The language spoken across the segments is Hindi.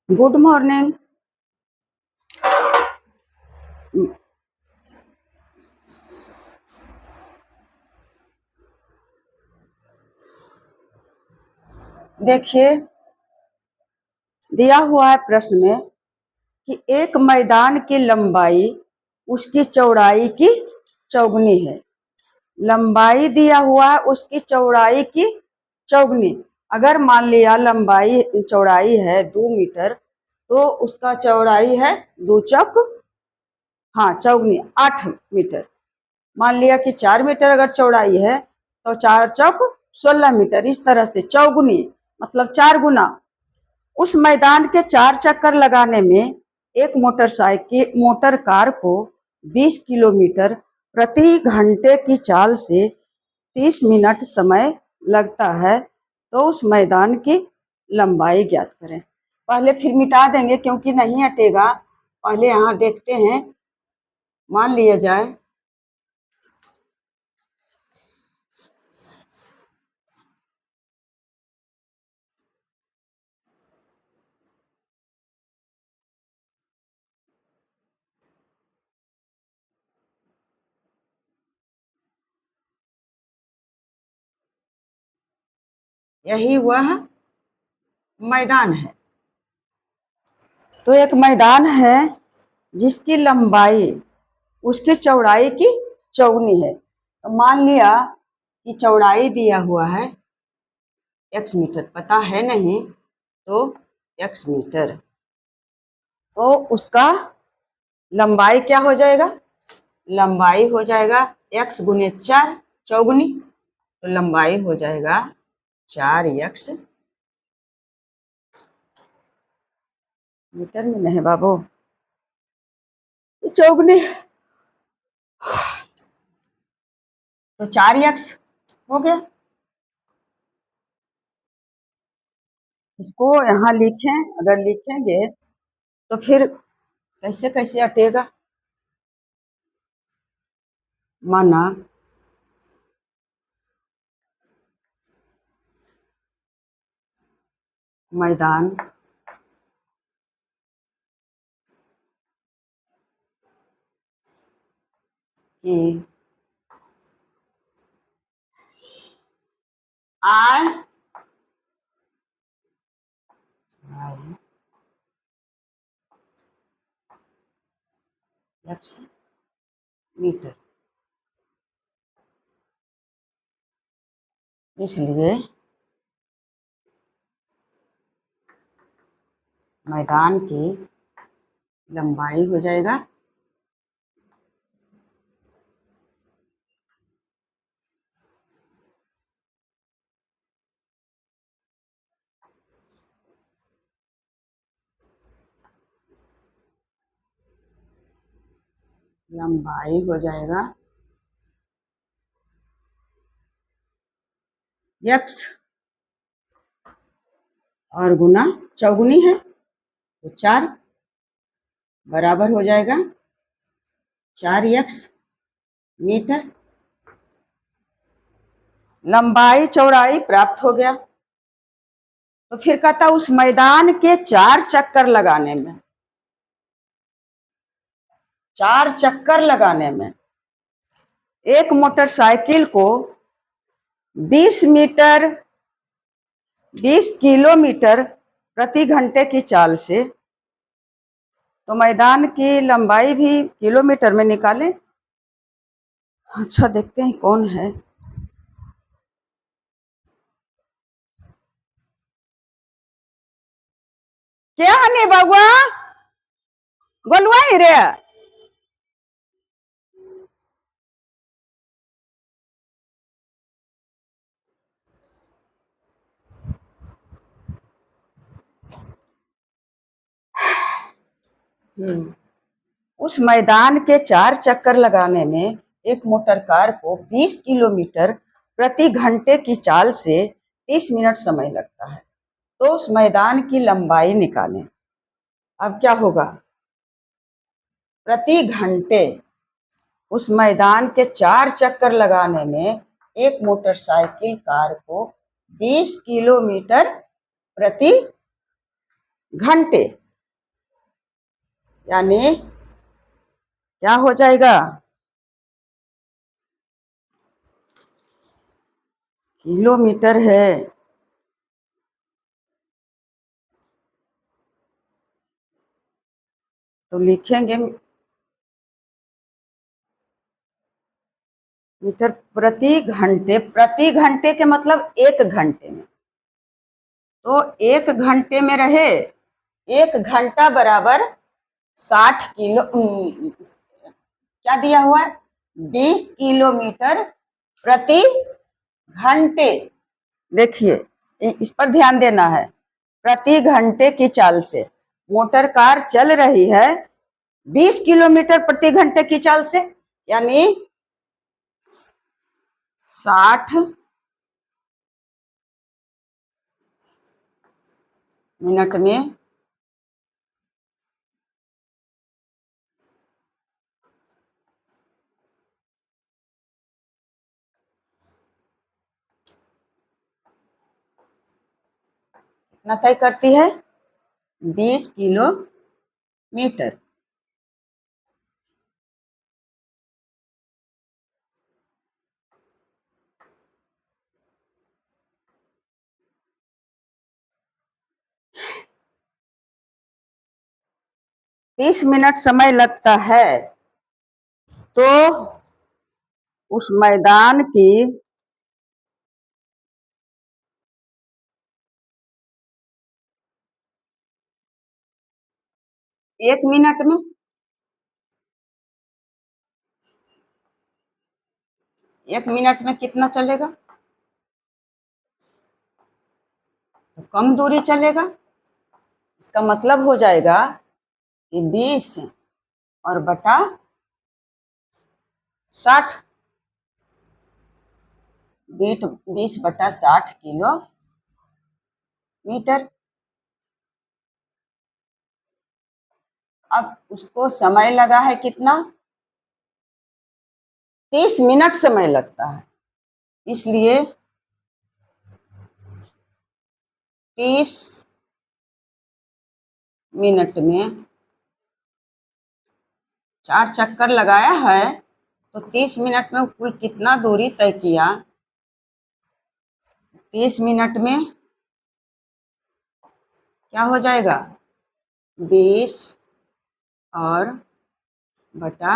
Good morning. देखिए, दिया हुआ है प्रश्न में कि एक मैदान की लंबाई उसकी चौड़ाई की चौगुनी है। लंबाई दिया हुआ है उसकी चौड़ाई की चौगुनी। अगर मान लिया लंबाई चौड़ाई है 2 मीटर, तो उसका चौड़ाई है 2 चौक, हाँ चौगुनी 8 मीटर। मान लिया कि 4 मीटर अगर चौड़ाई है तो 4 चौक 16 मीटर। इस तरह से चौगुनी मतलब 4 गुना। उस मैदान के 4 चक्कर लगाने में एक मोटर कार को 20 किलोमीटर प्रति घंटे की चाल से 30 मिनट समय लगता है। तो उस मैदान की लंबाई ज्ञात करें। पहले फिर मिटा देंगे क्योंकि नहीं हटेगा। पहले यहाँ देखते हैं। मान लिया जाए यही वह मैदान है। तो एक मैदान है जिसकी लंबाई उसकी चौड़ाई की चौगुनी है। तो मान लिया कि चौड़ाई दिया हुआ है x मीटर, पता है नहीं तो x मीटर, तो उसका लंबाई क्या हो जाएगा? लंबाई हो जाएगा x गुने 4 चौगुनी। तो लंबाई हो जाएगा 4x। मीटर में नहीं बाबू, चौगुनी, तो 4x हो गया। इसको यहाँ लिखें, अगर लिखेंगे तो फिर कैसे कैसे हटेगा। माना मैदान की आय x मीटर, इसलिए मैदान की लंबाई हो जाएगा x और गुना चौगुनी है तो 4 बराबर हो जाएगा 4x मीटर। लंबाई चौड़ाई प्राप्त हो गया। तो फिर कहता उस मैदान के 4 चक्कर लगाने में एक मोटरसाइकिल को 20 किलोमीटर प्रति घंटे की चाल से, तो मैदान की लंबाई भी किलोमीटर में निकालें। अच्छा देखते हैं कौन है। क्या हनी बउआ गोलुआ ही रे। उस मैदान के 4 चक्कर लगाने में एक मोटर कार को 20 किलोमीटर प्रति घंटे की चाल से 30 मिनट समय लगता है। तो उस मैदान की लंबाई निकालें। अब क्या होगा? प्रति घंटे उस मैदान के 4 चक्कर लगाने में एक मोटरसाइकिल कार को 20 किलोमीटर प्रति घंटे, यानी क्या हो जाएगा, किलोमीटर है तो लिखेंगे मीटर प्रति घंटे के मतलब 1 घंटे में। तो 1 घंटे में रहे 1 घंटा बराबर 60 किलो, क्या दिया हुआ है, 20 किलोमीटर प्रति घंटे। देखिए इस पर ध्यान देना है, प्रति घंटे की चाल से मोटर कार चल रही है 20 किलोमीटर प्रति घंटे की चाल से, यानी 60 मिनट में कितना तय करती है, 20 किलोमीटर। तीस मिनट समय लगता है तो उस मैदान की 1 मिनट में, 1 मिनट में कितना चलेगा, तो कम दूरी चलेगा। इसका मतलब हो जाएगा कि 20 और बटा 60, 20 बटा 60 किलोमीटर। अब उसको समय लगा है कितना, 30 मिनट समय लगता है, इसलिए 30 मिनट में 4 चक्कर लगाया है तो 30 मिनट में कुल कितना दूरी तय किया, 30 मिनट में क्या हो जाएगा, 20 और बटा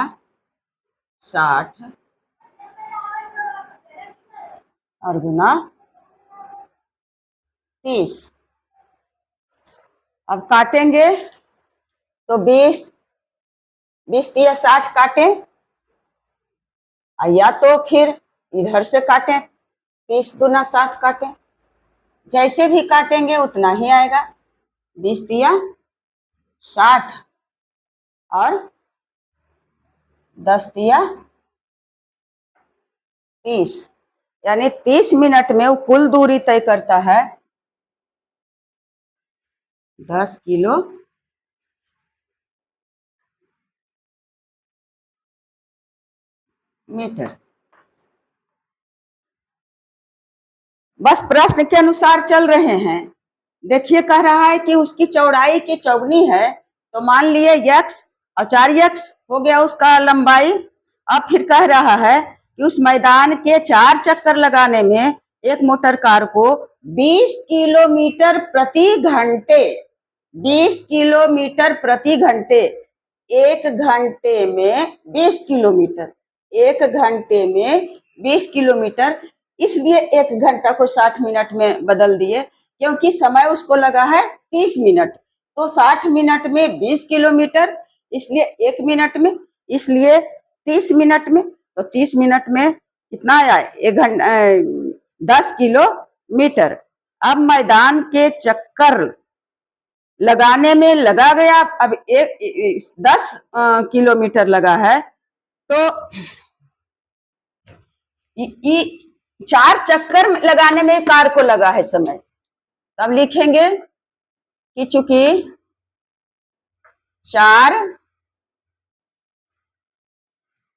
60 और गुना 30। अब काटेंगे तो 20 या 60 काटें, या तो फिर इधर से काटें, 30 दूना 60 काटें, जैसे भी काटेंगे उतना ही आएगा। 20 या 60 और 10 या 30, यानी 30 मिनट में वो कुल दूरी तय करता है 10 किलोमीटर। बस प्रश्न के अनुसार चल रहे हैं। देखिए कह रहा है कि उसकी चौड़ाई की चौगुनी है, तो मान लिए x और 4x हो गया उसका लंबाई। अब फिर कह रहा है कि उस मैदान के 4 चक्कर लगाने में एक मोटर कार को 20 किलोमीटर प्रति घंटे, 20 किलोमीटर प्रति घंटे, 1 घंटे में 20 किलोमीटर, 1 घंटे में 20 किलोमीटर, इसलिए 1 घंटा को 60 मिनट में बदल दिए, क्योंकि समय उसको लगा है 30 मिनट, तो 60 मिनट में 20 किलोमीटर, इसलिए 1 मिनट में, इसलिए 30 मिनट में, तो 30 मिनट में कितना आया, 1 घंटा 10 किलोमीटर। अब मैदान के चक्कर लगाने में लगा गया, अब 10 किलोमीटर लगा है, तो 4 चक्कर लगाने में कार को लगा है समय। तब लिखेंगे कि चूंकि 4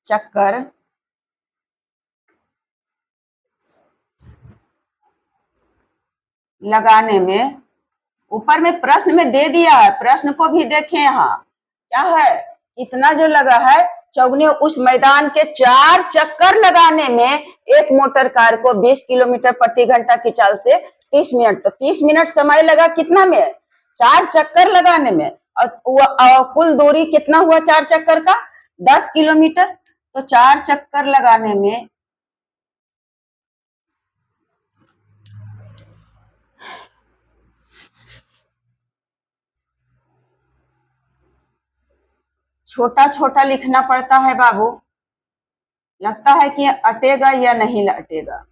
चक्कर लगाने में ऊपर में प्रश्न में दे दिया है, प्रश्न को भी देखें। यहाँ क्या है, इतना जो लगा है चौगुनी, उस मैदान के 4 चक्कर लगाने में एक मोटर कार को 20 किलोमीटर प्रति घंटा की चाल से 30 मिनट, तो 30 मिनट समय लगा कितना में, 4 चक्कर लगाने में। और कुल दूरी कितना हुआ 4 चक्कर का, 10 किलोमीटर। तो 4 चक्कर लगाने में छोटा छोटा लिखना पड़ता है बाबू, लगता है कि अटेगा या नहीं अटेगा।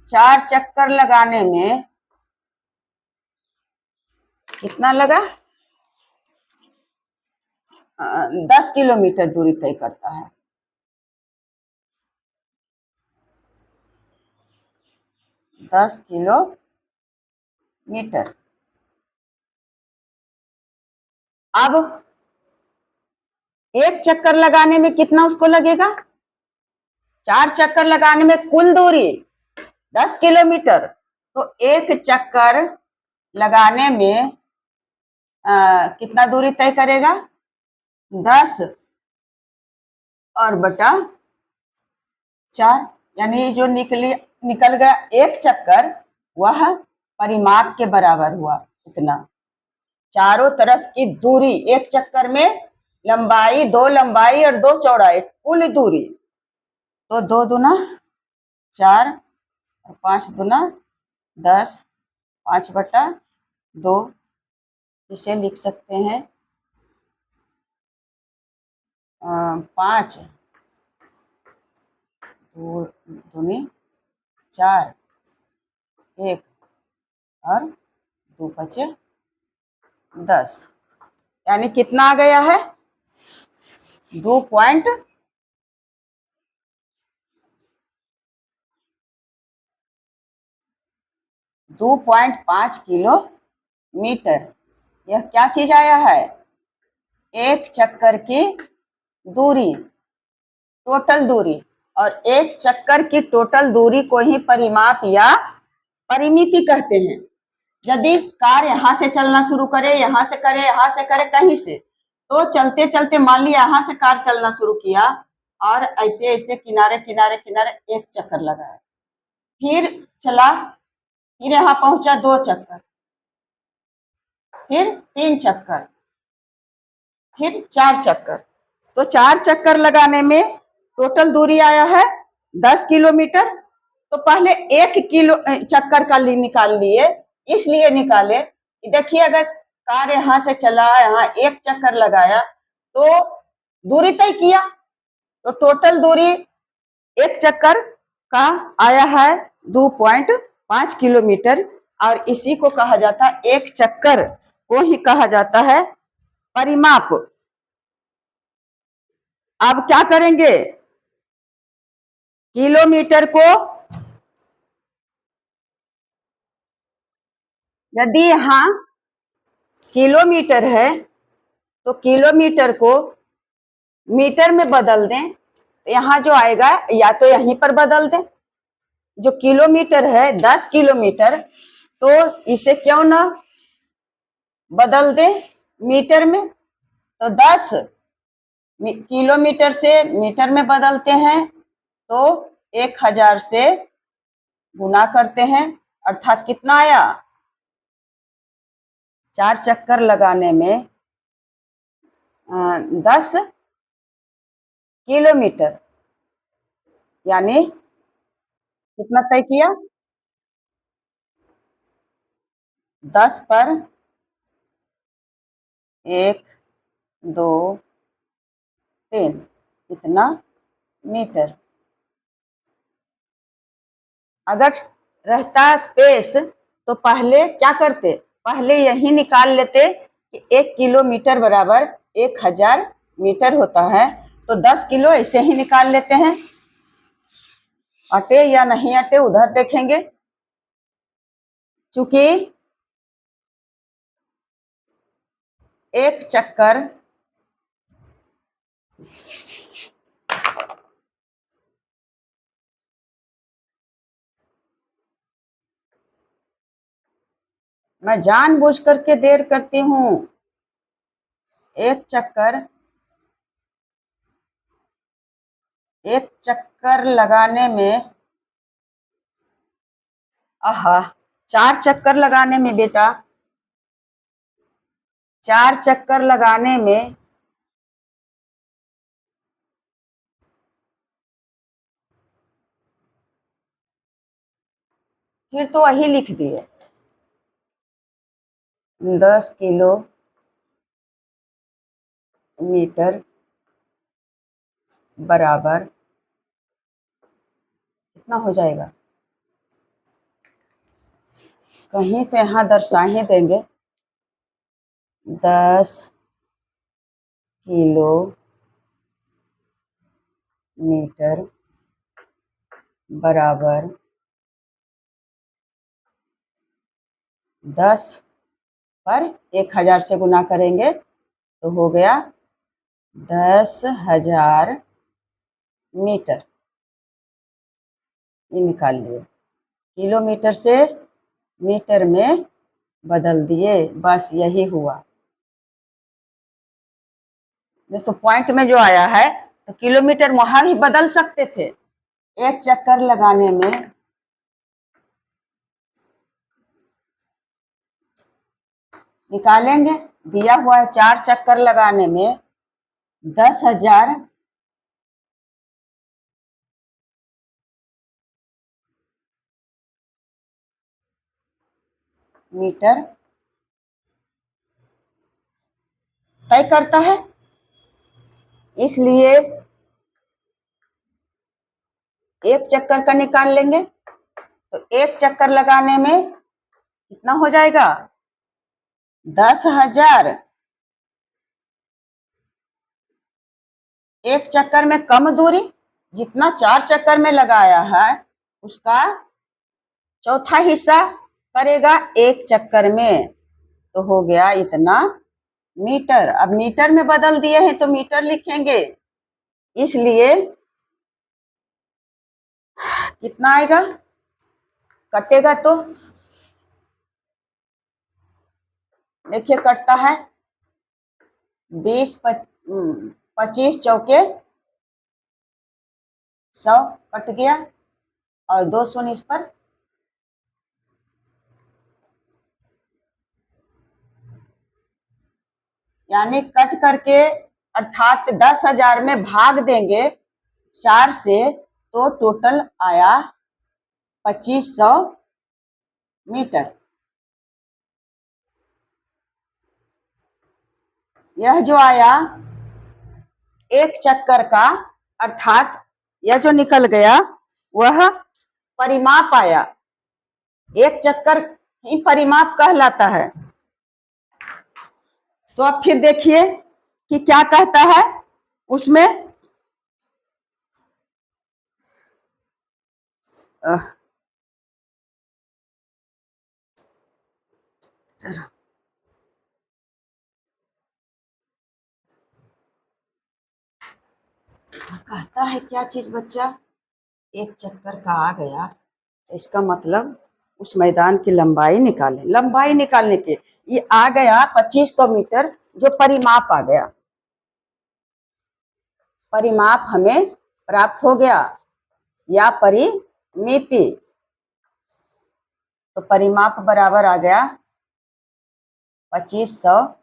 4 चक्कर लगाने में कितना लगा, 10 किलोमीटर दूरी तय करता है। 10 किलोमीटर। अब एक चक्कर लगाने में कितना उसको लगेगा, 4 चक्कर लगाने में कुल दूरी 10 किलोमीटर। तो एक चक्कर लगाने में कितना दूरी तय करेगा, 10 और बटा 4, यानी जो निकल गया एक चक्कर वह परिमाप के बराबर हुआ उतना। चारों तरफ की दूरी एक चक्कर में, लंबाई 2 लंबाई और 2 चौड़ाई, कुल दूरी। तो 2 दूना 4 और 5 दूना 10, 5 बटा 2, इसे लिख सकते हैं 5 2 दूनी 4, 1 और 2 बचे 10, यानी कितना आ गया है, 2.5 किलोमीटर। यह क्या चीज आया है, एक चक्कर की दूरी, टोटल दूरी। और एक चक्कर की टोटल दूरी को ही परिमाप या परिमिति कहते हैं। यदि कार यहाँ से चलना शुरू करे, यहाँ से करे, यहाँ से करे, कहीं से, तो चलते चलते मान लिया यहाँ से कार चलना शुरू किया और ऐसे ऐसे किनारे किनारे किनारे एक चक्कर लगाया, फिर चला, फिर यहाँ पहुंचा 2 चक्कर, फिर 3 चक्कर, फिर 4 चक्कर। तो 4 चक्कर लगाने में टोटल दूरी आया है 10 किलोमीटर। तो पहले 1 किलो चक्कर का निकाल लिए, इसलिए निकाले, देखिए अगर कार यहाँ से चला, यहाँ एक चक्कर लगाया तो दूरी तय किया, तो टोटल दूरी एक चक्कर का आया है 2.5 किलोमीटर। और इसी को कहा जाता है, एक चक्कर को ही कहा जाता है परिमाप। अब क्या करेंगे, किलोमीटर को, यदि यहाँ किलोमीटर है तो किलोमीटर को मीटर में बदल दें, तो यहाँ जो आएगा या तो यहीं पर बदल दें, जो किलोमीटर है 10 किलोमीटर, तो इसे क्यों ना बदल दें मीटर में। तो 10 किलोमीटर से मीटर में बदलते हैं तो 1000 से गुना करते हैं, अर्थात कितना आया, 4 चक्कर लगाने में 10 किलोमीटर, यानी कितना तय किया, 10 पर 1 2 3 इतना मीटर। अगर रहता स्पेस तो पहले क्या करते, पहले यही निकाल लेते कि 1 किलोमीटर बराबर 1000 मीटर होता है, तो 10 किलो ऐसे ही निकाल लेते हैं। अटे या नहीं अटे उधर देखेंगे, चूंकि एक चक्कर मैं जानबूझ करके देर करती हूँ। एक चक्कर लगाने में, आहा, 4 चक्कर लगाने में बेटा, 4 चक्कर लगाने में फिर तो वही लिख दिए, 10 किलोमीटर बराबर कितना हो जाएगा, कहीं तो यहाँ दर्शा ही देंगे, 10 किलोमीटर बराबर 10 पर 1000 से गुना करेंगे तो हो गया 10,000 मीटर। ये निकाल लिए, किलोमीटर से मीटर में बदल दिए, बस यही हुआ। नहीं तो पॉइंट में जो आया है तो किलोमीटर वहां भी बदल सकते थे। एक चक्कर लगाने में निकालेंगे, दिया हुआ है 4 चक्कर लगाने में 10,000 मीटर तय करता है। इसलिए एक चक्कर का निकाल लेंगे तो एक चक्कर लगाने में कितना हो जाएगा, 10,000। एक चक्कर में कम दूरी, जितना 4 चक्कर में लगाया है उसका चौथा हिस्सा करेगा एक चक्कर में, तो हो गया इतना मीटर। अब मीटर में बदल दिए हैं तो मीटर लिखेंगे, इसलिए कितना आएगा, कटेगा तो देखिए कटता है, 25 चौके 100 कट गया और 2 शून्य इस पर, यानी कट करके अर्थात 10,000 में भाग देंगे 4 से तो टोटल आया 2500 मीटर। यह जो आया एक चक्कर का, अर्थात यह जो निकल गया वह परिमाप आया। एक चक्कर ही परिमाप कहलाता है। तो अब फिर देखिए कि क्या कहता है उसमें, कहता है क्या चीज बच्चा, एक चक्कर का आ गया, इसका मतलब उस मैदान की लंबाई निकालें। लंबाई निकालने के ये आ गया 2500 मीटर, जो परिमाप आ गया, परिमाप हमें प्राप्त हो गया या परिमिति, तो परिमाप बराबर आ गया 2500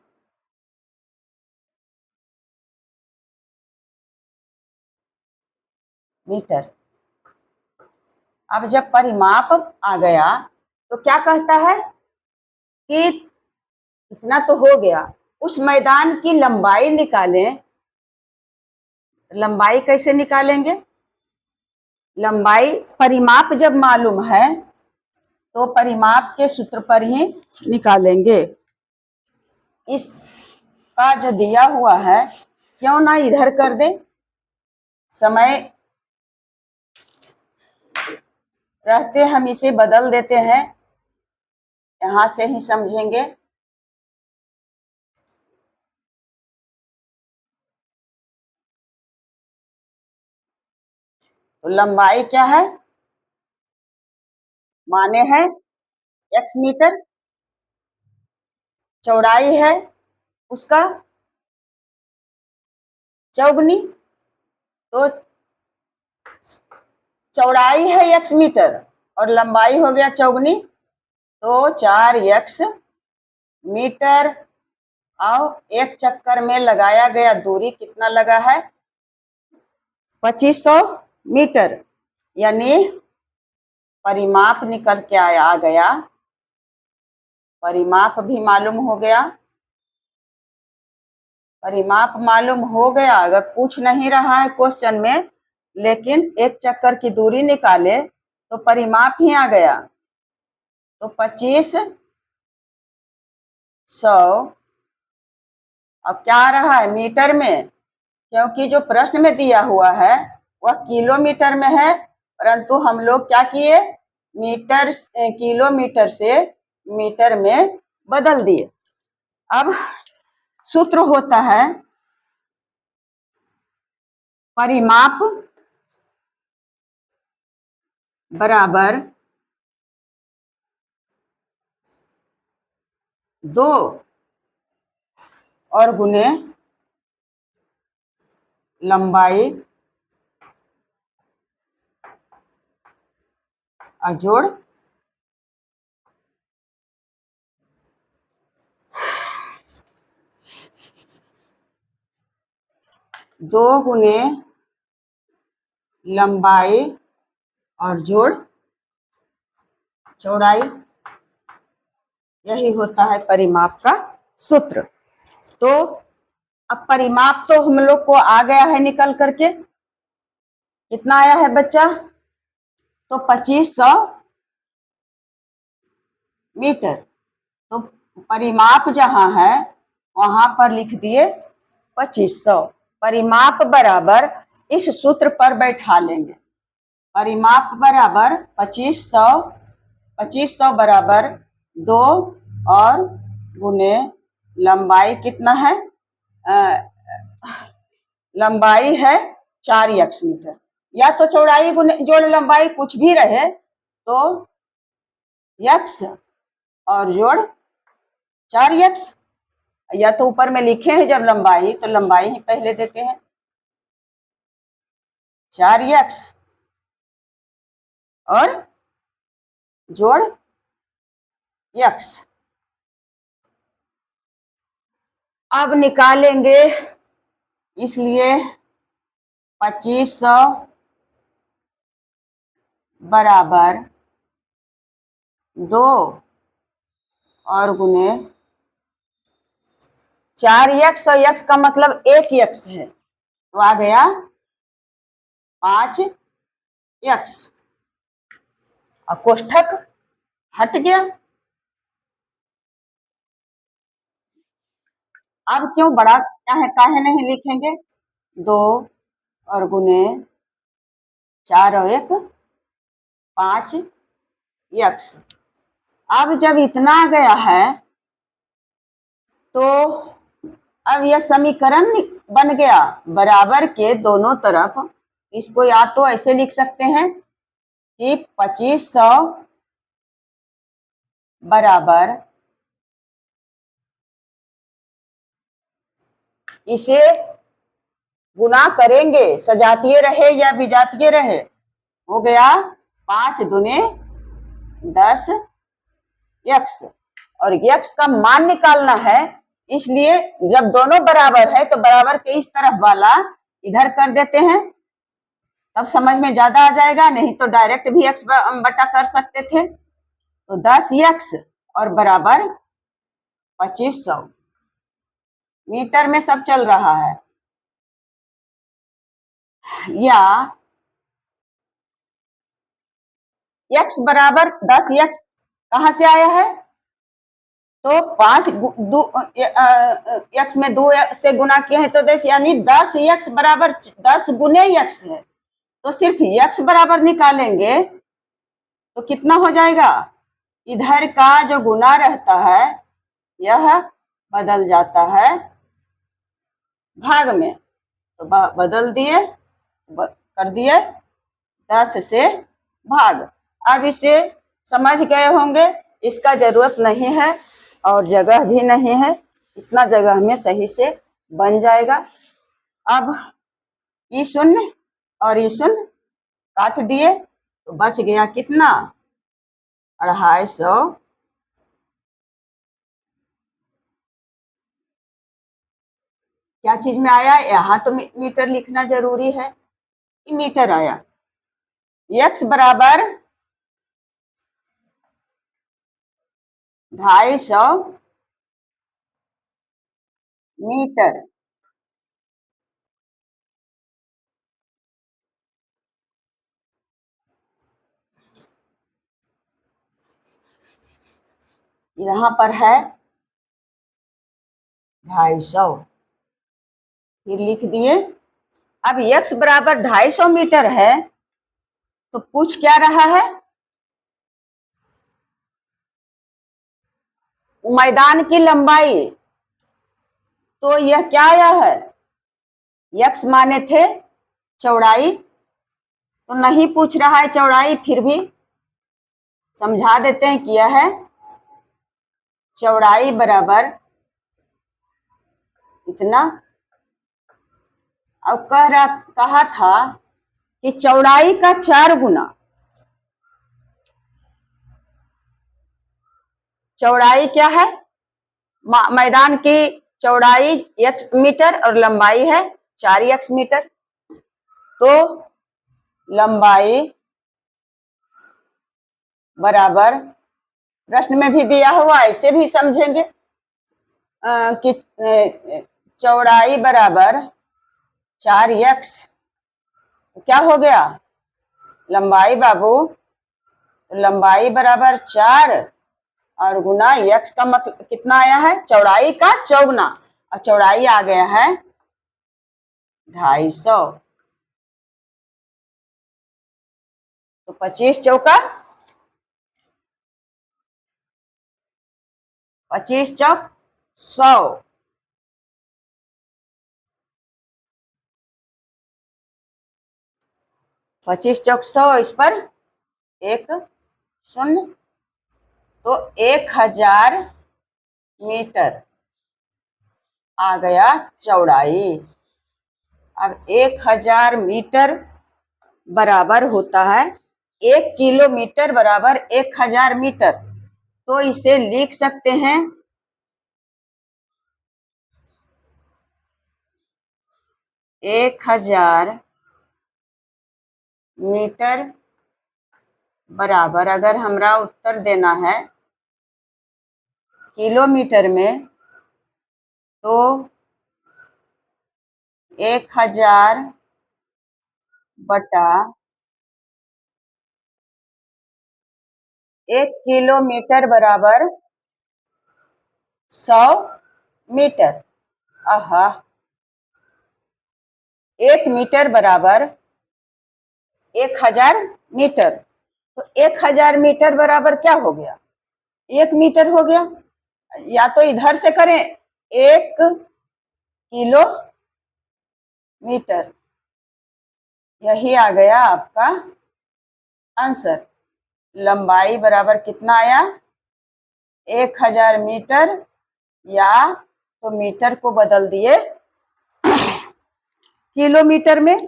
मीटर। अब जब परिमाप आ गया तो क्या कहता है कि इतना तो हो गया, उस मैदान की लंबाई निकालें। लंबाई कैसे निकालेंगे, लंबाई परिमाप जब मालूम है तो परिमाप के सूत्र पर ही निकालेंगे। इसका जो दिया हुआ है क्यों ना इधर कर दे, समय रहते हम इसे बदल देते हैं, यहां से ही समझेंगे। तो लंबाई क्या है, माने है x मीटर, चौड़ाई है उसका चौगुनी, तो चौड़ाई है x मीटर और लंबाई हो गया चौगुनी, तो 4x मीटर। और एक चक्कर में लगाया गया दूरी कितना लगा है? 2500 मीटर। यानी परिमाप निकल के आ गया, परिमाप भी मालूम हो गया, परिमाप मालूम हो गया। अगर पूछ नहीं रहा है क्वेश्चन में, लेकिन एक चक्कर की दूरी निकाले तो परिमाप ही आ गया। तो 2500 अब क्या आ रहा है? मीटर में, क्योंकि जो प्रश्न में दिया हुआ है वह किलोमीटर में है, परंतु हम लोग क्या किए? मीटर, किलोमीटर से मीटर में बदल दिए। अब सूत्र होता है परिमाप बराबर 2 और गुने लंबाई जोड़ 2 गुने लंबाई और जोड़ चौड़ाई। यही होता है परिमाप का सूत्र। तो अब परिमाप तो हम लोग को आ गया है निकल करके, कितना आया है बच्चा? तो 2500 मीटर। तो परिमाप जहां है वहां पर लिख दिए 2500। परिमाप बराबर इस सूत्र पर बैठा लेंगे। परिमाप बराबर 2500, 2500 बराबर 2 और गुने लंबाई कितना है? लंबाई है 4x मीटर, या तो चौड़ाई गुने जोड़ लंबाई कुछ भी रहे तो x और जोड़ 4x, या तो ऊपर में लिखे हैं जब लंबाई तो लंबाई ही पहले देते हैं 4x और जोड़ x। अब निकालेंगे, इसलिए 2500 बराबर 2 और गुने 4x, और x का मतलब 1x है तो आ गया 5x और कोष्ठक हट गया। अब क्यों बड़ा काहे नहीं लिखेंगे? 2 और गुने 4 और 1 5x। अब जब इतना आ गया है तो अब यह समीकरण बन गया बराबर के दोनों तरफ। इसको या तो ऐसे लिख सकते हैं कि 2500 बराबर, इसे गुना करेंगे सजातीय रहे या विजातीय रहे, हो गया 5 दूने 10x और x का मान निकालना है। इसलिए जब दोनों बराबर है तो बराबर के इस तरफ वाला इधर कर देते हैं, तब समझ में ज्यादा आ जाएगा, नहीं तो डायरेक्ट भी x बटा कर सकते थे। तो 10x और बराबर 2500 मीटर में सब चल रहा है। या x बराबर 10x कहां से आया है? तो 5 x में 2 से गुना किए हैं तो 10, यानी 10x बराबर 10 गुने x है। तो सिर्फ x बराबर निकालेंगे तो कितना हो जाएगा? इधर का जो गुना रहता है यह बदल जाता है भाग में, तो बदल दिए, कर दिए 10 से भाग। अब इसे समझ गए होंगे, इसका जरूरत नहीं है और जगह भी नहीं है, इतना जगह में सही से बन जाएगा। अब ये शून्य और ये शून्य काट दिए तो बच गया कितना, 250। क्या चीज में आया, यहाँ तो मीटर लिखना जरूरी है, मीटर आया। x बराबर 250 मीटर। यहाँ पर है 250, फिर लिख दिए। अब x बराबर 250 मीटर है तो पूछ क्या रहा है, मैदान की लंबाई। तो यह क्या आया है, x माने थे चौड़ाई, तो नहीं पूछ रहा है चौड़ाई, फिर भी समझा देते हैं कि यह है चौड़ाई बराबर इतना। अब कहा था कि चौड़ाई का 4 गुना। चौड़ाई क्या है, मैदान की चौड़ाई x मीटर और लंबाई है 4x मीटर, तो लंबाई बराबर, प्रश्न में भी दिया हुआ, ऐसे भी समझेंगे कि चौड़ाई बराबर 4x, तो क्या हो गया लंबाई बाबू, तो लंबाई बराबर 4 और गुना x का मतलब कितना आया है, चौड़ाई का 4 गुना, और चौड़ाई आ गया है 250। तो 25 चौका 25 चौक 100। पच्चीस चौक 100, इस पर एक शून्य, तो 1000 मीटर आ गया चौड़ाई। अब 1000 मीटर बराबर होता है 1 किलोमीटर बराबर 1000 मीटर, तो इसे लिख सकते हैं 1000 मीटर बराबर, अगर हमरा उत्तर देना है किलोमीटर में, तो 1000 बटा 1 किलोमीटर बराबर 100 मीटर। आहा, 1 मीटर बराबर 1000 मीटर, तो 1000 मीटर बराबर क्या हो गया, 1 मीटर हो गया। या तो इधर से करें 1 किलो मीटर, यही आ गया आपका आंसर। लंबाई बराबर कितना आया, 1000 मीटर, या तो मीटर को बदल दिए किलोमीटर में,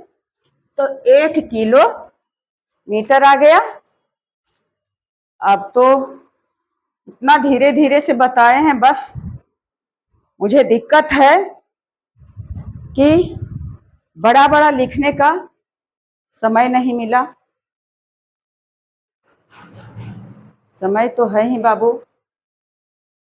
तो 1 किलो मीटर आ गया। अब तो इतना धीरे धीरे से बताए हैं, बस मुझे दिक्कत है कि बड़ा बड़ा लिखने का समय नहीं मिला। समय तो है ही बाबू,